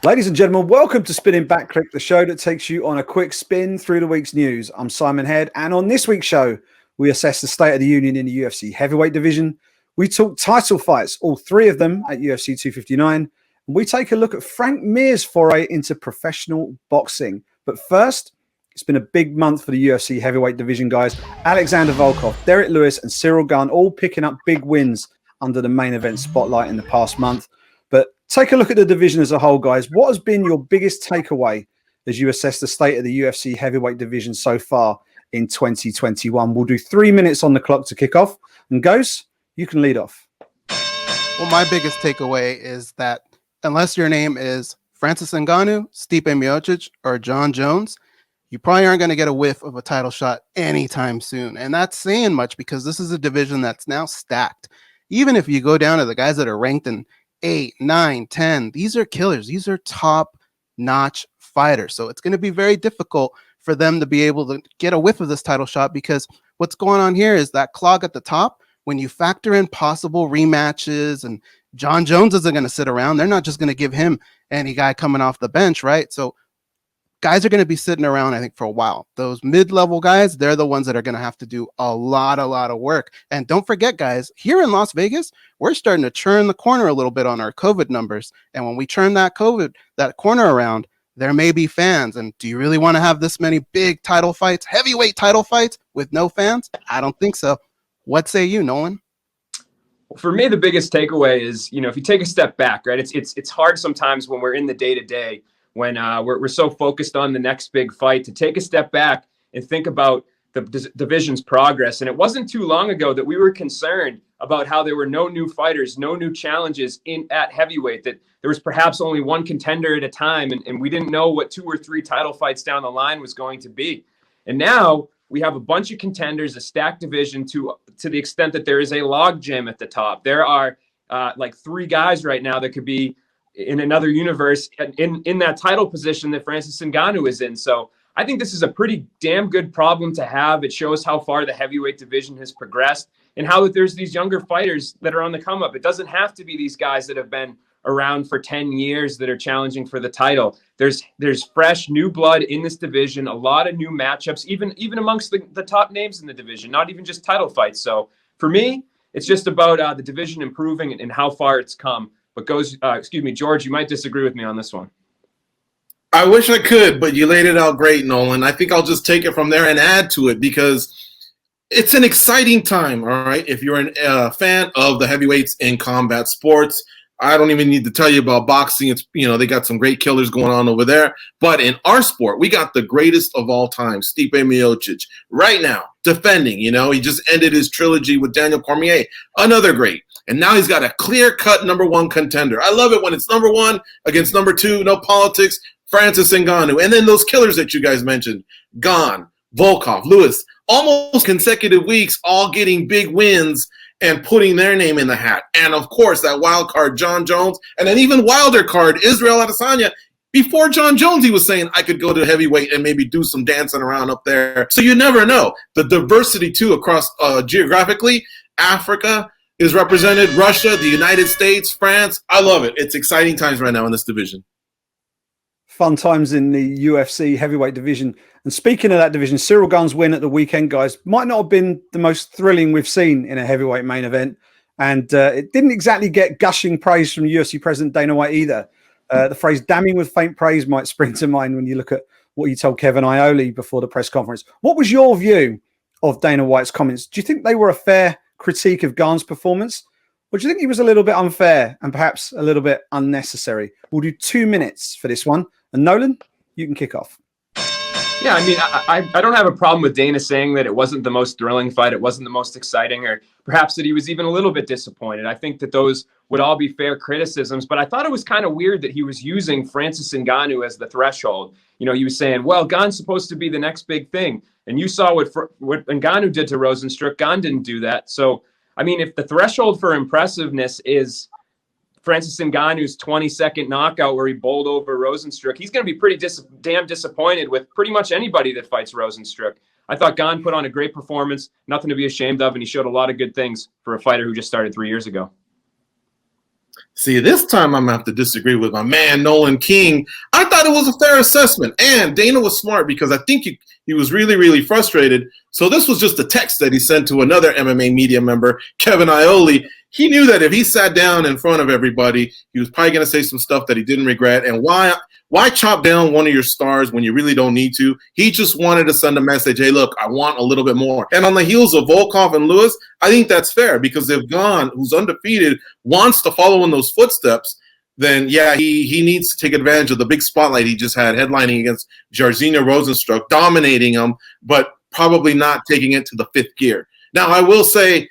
Ladies and gentlemen, welcome to Spinning Back Clique, the show that takes you on a quick spin through the week's news. I'm Simon Head, and on this week's show, we assess the state of the union in the UFC heavyweight division. We talk title fights, all three of them at UFC 259, and we take a look at Frank Mir's foray into professional boxing. But first, it's been a big month for the UFC heavyweight division, guys. Alexander Volkov, Derek Lewis, and CYRIL Gane all picking up big wins under the main event spotlight in the past month. But take a look at the division as a whole, guys. What has been your biggest takeaway as you assess the state of the UFC heavyweight division so far in 2021? We'll do 3 minutes on the clock to kick off. And Ghost, you can lead off. Well, my biggest takeaway is that unless your name is Francis Ngannou, Stipe Miocic, or John Jones, you probably aren't going to get a whiff of a title shot anytime soon. And that's saying much because this is a division that's now stacked. Even if you go down to the guys that are ranked in 8, 9, 10, these are killers. These are top-notch fighters. So it's going to be very difficult for them to be able to get a whiff of this title shot because what's going on here is that clog at the top. When you factor in possible rematches and John Jones isn't going to sit around, they're not just going to give him any guy coming off the bench, right? So guys are going to be sitting around, I think, for a while. Those mid-level guys, they're the ones that are going to have to do a lot of work. And don't forget, guys, here in Las Vegas, we're starting to turn the corner a little bit on our COVID numbers. And when we turn that corner around, there may be fans. And do you really want to have this many big title fights, heavyweight title fights with no fans? I don't think so. What say you, Nolan? For me, the biggest takeaway is, if you take a step back, right, it's hard sometimes when we're in the day-to-day, when we're so focused on the next big fight, to take a step back and think about the division's progress. And it wasn't too long ago that we were concerned about how there were no new fighters, no new challenges at heavyweight, that there was perhaps only one contender at a time, and we didn't know what 2 or 3 title fights down the line was going to be. And now we have a bunch of contenders, a stacked division to the extent that there is a log jam at the top. There are like 3 guys right now that could be in another universe in that title position that Francis Ngannou is in. So I think this is a pretty damn good problem to have. It shows how far the heavyweight division has progressed and how there's these younger fighters that are on the come up. It doesn't have to be these guys that have been around for 10 years that are challenging for the title. There's fresh new blood in this division, a lot of new matchups, even amongst the top names in the division, not even just title fights. So for me, it's just about the division improving and how far it's come. But George, you might disagree with me on this one. I wish I could, but you laid it out great, Nolan. I think I'll just take it from there and add to it because it's an exciting time, all right? If you're a fan of the heavyweights in combat sports, I don't even need to tell you about boxing. It's, they got some great killers going on over there. But in our sport, we got the greatest of all time, Stipe Miocic, right now, defending. He just ended his trilogy with Daniel Cormier, another great. And now he's got a clear-cut number 1 contender. I love it when it's number 1 against number 2, no politics, Francis Ngannou. And then those killers that you guys mentioned, Gane, Volkov, Lewis, almost consecutive weeks, all getting big wins and putting their name in the hat. And, of course, that wild card, John Jones, and an even wilder card, Israel Adesanya. Before John Jones, he was saying, I could go to heavyweight and maybe do some dancing around up there. So you never know. The diversity, too, across geographically, Africa is represented, Russia, the United States, France. I love it. It's exciting times right now in this division. Fun times in the UFC heavyweight division. And speaking of that division, CYRIL Gane's win at the weekend, guys, might not have been the most thrilling we've seen in a heavyweight main event. And it didn't exactly get gushing praise from UFC President Dana White either. The phrase damning with faint praise might spring to mind when you look at what he told Kevin Iole before the press conference. What was your view of Dana White's comments? Do you think they were a fair critique of Gane's performance? Or do you think he was a little bit unfair and perhaps a little bit unnecessary? We'll do 2 minutes for this one. And Nolan, you can kick off. Yeah, I mean, I don't have a problem with Dana saying that it wasn't the most thrilling fight, it wasn't the most exciting, or perhaps that he was even a little bit disappointed. I think that those would all be fair criticisms, but I thought it was kind of weird that he was using Francis Ngannou as the threshold. He was saying, well, Gane's supposed to be the next big thing. And you saw what Ngannou did to Rozenstruik. Gane didn't do that. So, I mean, if the threshold for impressiveness is Francis Ngannou's 20-second knockout where he bowled over Rozenstruik, he's going to be pretty damn disappointed with pretty much anybody that fights Rozenstruik. I thought Gane put on a great performance, nothing to be ashamed of, and he showed a lot of good things for a fighter who just started 3 years ago. See, this time I'm going to have to disagree with my man, Nolan King. I thought it was a fair assessment. And Dana was smart because I think he was really, really frustrated. So this was just a text that he sent to another MMA media member, Kevin Iole. He knew that if he sat down in front of everybody, he was probably going to say some stuff that he didn't regret. And why chop down one of your stars when you really don't need to? He just wanted to send a message, hey, look, I want a little bit more. And on the heels of Volkov and Lewis, I think that's fair because if GANE, who's undefeated, wants to follow in those footsteps, then, yeah, he needs to take advantage of the big spotlight he just had headlining against Jairzinho Rozenstruik, dominating him, but probably not taking it to the fifth gear. Now, I will say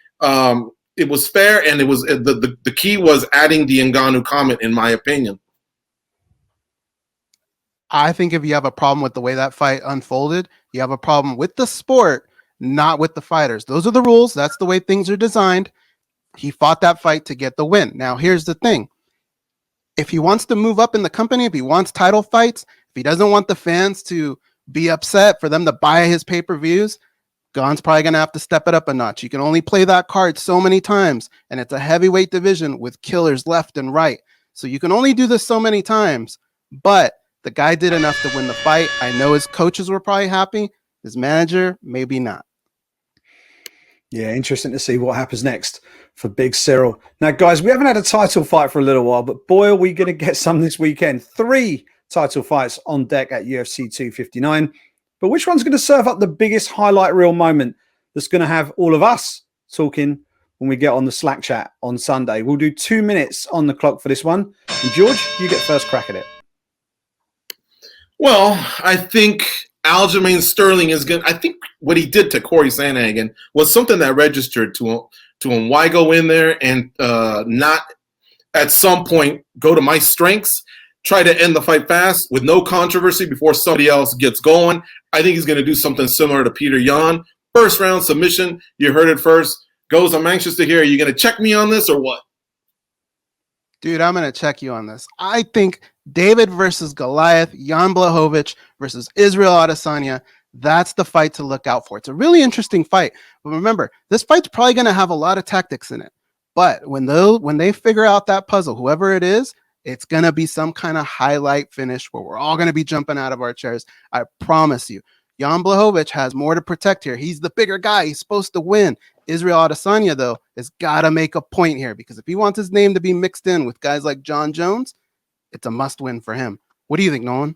it was fair, and it was the key was adding the Ngannou comment, in my opinion. I think if you have a problem with the way that fight unfolded, you have a problem with the sport, not with the fighters. Those are the rules. That's the way things are designed. He fought that fight to get the win. Now, here's the thing. If he wants to move up in the company, if he wants title fights, if he doesn't want the fans to be upset for them to buy his pay-per-views, GANE's probably going to have to step it up a notch. You can only play that card so many times, and it's a heavyweight division with killers left and right. So you can only do this so many times, but the guy did enough to win the fight. I know his coaches were probably happy. His manager, maybe not. Yeah, interesting to see what happens next for Big CYRIL. Now, guys, we haven't had a title fight for a little while, but boy, are we going to get some this weekend. 3 title fights on deck at UFC 259. But which one's going to serve up the biggest highlight reel moment that's going to have all of us talking when we get on the Slack chat on Sunday? We'll do 2 minutes on the clock for this one. And George, you get first crack at it. Well, I think Aljamain Sterling is good. I think what he did to Corey Sandhagen was something that registered to him. Why go in there and not at some point go to my strengths, try to end the fight fast with no controversy before somebody else gets going? I think he's going to do something similar to Peter Yan. First round submission. You heard it first. Goes, I'm anxious to hear. Are you going to check me on this or what? Dude, I'm going to check you on this. I think David versus Goliath, Jan Blachowicz versus Israel Adesanya, that's the fight to look out for. It's a really interesting fight. But remember, this fight's probably going to have a lot of tactics in it. But when they figure out that puzzle, whoever it is, it's going to be some kind of highlight finish where we're all going to be jumping out of our chairs. I promise you. Jan Blachowicz has more to protect here. He's the bigger guy. He's supposed to win. Israel Adesanya, though, has got to make a point here because if he wants his name to be mixed in with guys like John Jones, it's a must-win for him. What do you think, Nolan?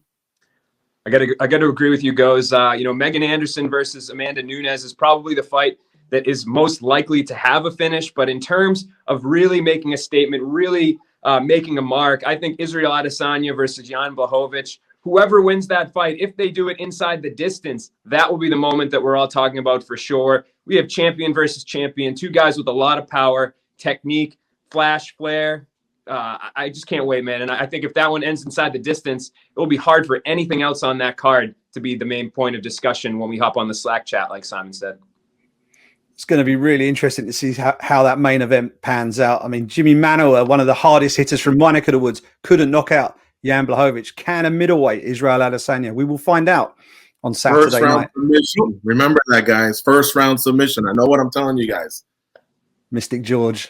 I got to agree with you, Goes. Megan Anderson versus Amanda Nunes is probably the fight that is most likely to have a finish. But in terms of really making a statement, really making a mark, I think Israel Adesanya versus Jan Blachowicz, whoever wins that fight, if they do it inside the distance, that will be the moment that we're all talking about for sure. We have champion versus champion, 2 guys with a lot of power, technique, flash, flair. I just can't wait, man. And I think if that one ends inside the distance, it will be hard for anything else on that card to be the main point of discussion when we hop on the Slack chat, like Simon said. It's going to be really interesting to see how that main event pans out. I mean, Jimmy Manuwa, one of the hardest hitters from my neck of the woods, couldn't knock out Jan Blachowicz. Can a middleweight Israel Adesanya? We will find out on Saturday First round night. Submission. Remember that, guys. First round submission. I know what I'm telling you guys. Mystic George.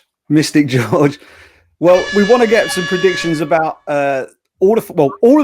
Well, we want to get some predictions about all of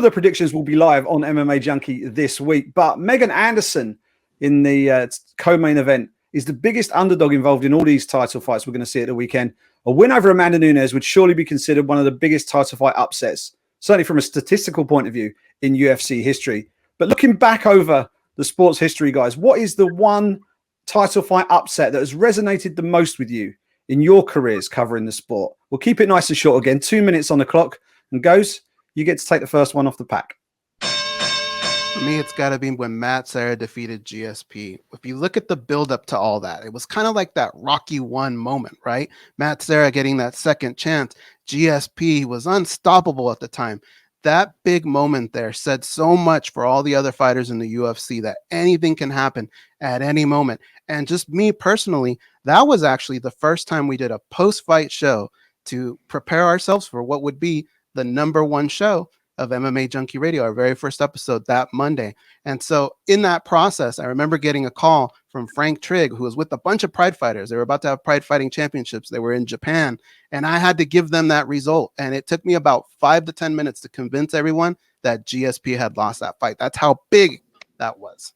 the predictions will be live on MMA Junkie this week. But Megan Anderson in the co-main event is the biggest underdog involved in all these title fights we're going to see at the weekend. A win over Amanda Nunes would surely be considered one of the biggest title fight upsets, certainly from a statistical point of view in UFC history. But looking back over the sports history, guys, what is the one title fight upset that has resonated the most with you in your careers covering the sport? We'll keep it nice and short again. 2 minutes on the clock. And Goes, you get to take the first one off the pack. For me, it's got to be when Matt Serra defeated GSP. If you look at the buildup to all that, it was kind of like that Rocky 1 moment, right? Matt Serra getting that second chance. GSP was unstoppable at the time. That big moment there said so much for all the other fighters in the UFC that anything can happen at any moment. And just me personally, that was actually the first time we did a post-fight show to prepare ourselves for what would be the #1 show. of MMA Junkie Radio, our very first episode that Monday. And so in that process, I remember getting a call from Frank Trigg, who was with a bunch of Pride fighters. They were about to have Pride fighting championships. They were in Japan, and I had to give them that result. And it took me about 5 to 10 minutes to convince everyone that GSP had lost that fight. That's how big that was.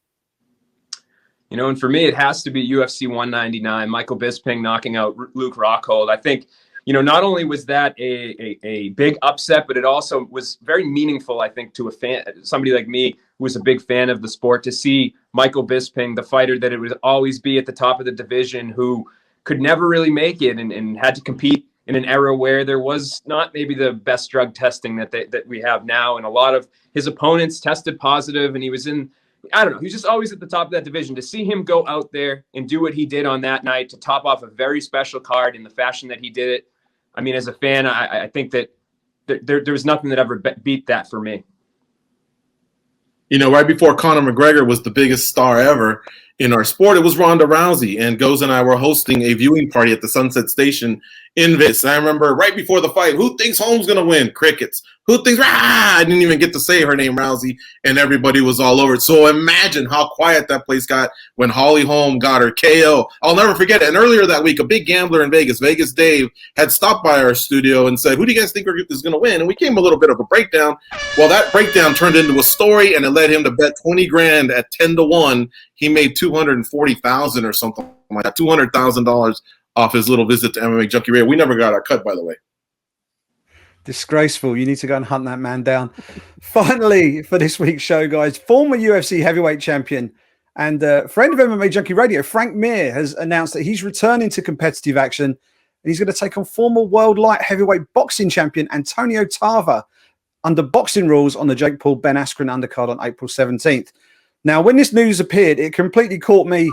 You know, and for me, it has to be UFC 199, Michael Bisping knocking out Luke Rockhold. I think, you know, not only was that a big upset, but it also was very meaningful, I think, to a fan, somebody like me who was a big fan of the sport, to see Michael Bisping, the fighter that it would always be at the top of the division, who could never really make it and had to compete in an era where there was not maybe the best drug testing that we have now. And a lot of his opponents tested positive, and he was in, I don't know, he's just always at the top of that division. To see him go out there and do what he did on that night to top off a very special card in the fashion that he did it, I mean, as a fan, I think that there was nothing that ever beat that for me. You know, right before Conor McGregor was the biggest star ever in our sport, it was Ronda Rousey, and Goz and I were hosting a viewing party at the Sunset Station in Vegas. I remember right before the fight, who thinks Holmes going to win? Crickets. Who thinks, I didn't even get to say her name, Rousey, and everybody was all over it. So imagine how quiet that place got when Holly Holm got her KO. I'll never forget it. And earlier that week, a big gambler in Vegas, Vegas Dave, had stopped by our studio and said, who do you guys think is going to win? And we gave him a little bit of a breakdown. Well, that breakdown turned into a story, and it led him to bet 20 grand at 10 to 1. He made 240,000 or something like that, $200,000 off his little visit to MMA Junkie Radio. We never got our cut, by the way. Disgraceful. You need to go and hunt that man down. Finally, for this week's show, guys, former UFC heavyweight champion and friend of MMA Junkie Radio, Frank Mir, has announced that he's returning to competitive action, and he's going to take on former world light heavyweight boxing champion Antonio Tarver under boxing rules on the Jake Paul Ben Askren undercard on April 17th. Now, when this news appeared, it completely caught me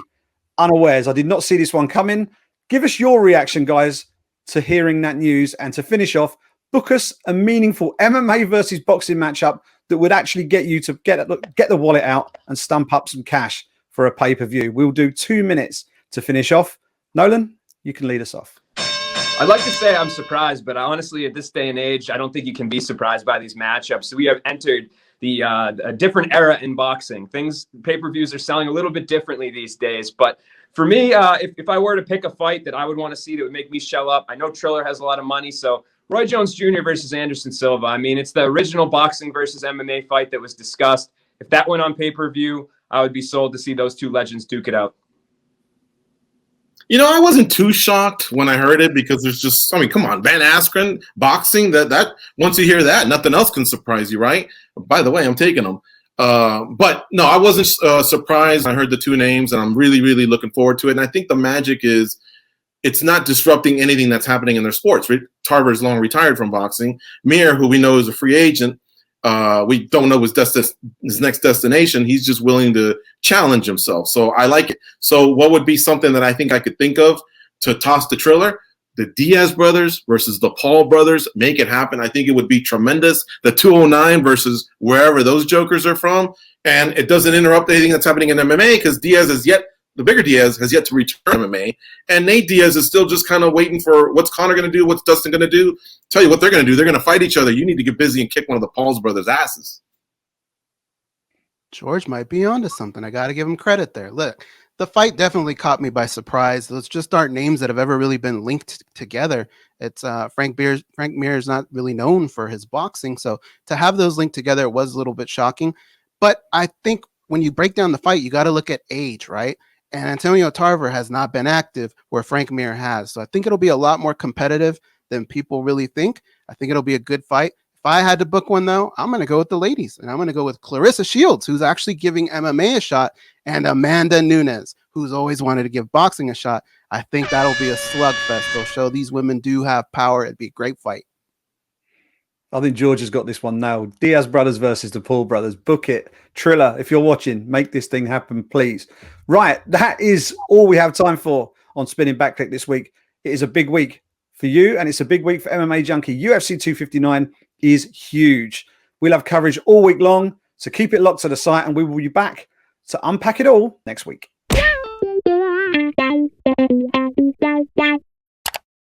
unawares. I did not see this one coming. Give us your reaction, guys, to hearing that news, and to finish off, book us a meaningful MMA versus boxing matchup that would actually get you to get the wallet out and stump up some cash for a pay-per-view. We'll do 2 minutes to finish off. Nolan, you can lead us off. I'd like to say I'm surprised, but honestly, at this day and age, I don't think you can be surprised by these matchups. So we have entered a different era in boxing. Pay-per-views are selling a little bit differently these days. But for me, if I were to pick a fight that I would want to see that would make me shell up, I know Triller has a lot of money, so Roy Jones Jr. versus Anderson Silva. I mean, it's the original boxing versus MMA fight that was discussed. If that went on pay-per-view, I would be sold to see those two legends duke it out. You know, I wasn't too shocked when I heard it, because there's just, I mean, come on, Van Askren, boxing, that once you hear that, nothing else can surprise you, right? By the way, I'm taking them. But no, I wasn't surprised. I heard the two names, and I'm really, really looking forward to it. And I think the magic is it's not disrupting anything that's happening in their sports. Tarver is long retired from boxing. Mir, who we know is a free agent, we don't know his next destination. He's just willing to challenge himself. So I like it. So what would be something that I think I could think of to toss the Triller? The Diaz brothers versus the Paul brothers. Make it happen. I think it would be tremendous. The 209 versus wherever those jokers are from. And it doesn't interrupt anything that's happening in MMA, because the bigger Diaz has yet to return to MMA. And Nate Diaz is still just kind of waiting for what's Conor going to do, what's Dustin going to do. Tell you what they're going to do. They're going to fight each other. You need to get busy and kick one of the Paul's brothers' asses. George might be onto something. I got to give him credit there. Look, the fight definitely caught me by surprise. Those just aren't names that have ever really been linked together. It's Frank Mir is not really known for his boxing. So to have those linked together, it was a little bit shocking. But I think when you break down the fight, you got to look at age, right? And Antonio Tarver has not been active where Frank Mir has. So I think it'll be a lot more competitive than people really think. I think it'll be a good fight. If I had to book one, though, I'm going to go with the ladies. And I'm going to go with Clarissa Shields, who's actually giving MMA a shot, and Amanda Nunes, who's always wanted to give boxing a shot. I think that'll be a slugfest. They'll show these women do have power. It'd be a great fight. I think George has got this one nailed. Diaz brothers versus the Paul brothers. Book it. Triller, if you're watching, make this thing happen, please. Right, that is all we have time for on Spinning Back Clique this week. It is a big week for you, and it's a big week for MMA Junkie. UFC 259 is huge. We'll have coverage all week long, so keep it locked to the site, and we will be back to unpack it all next week.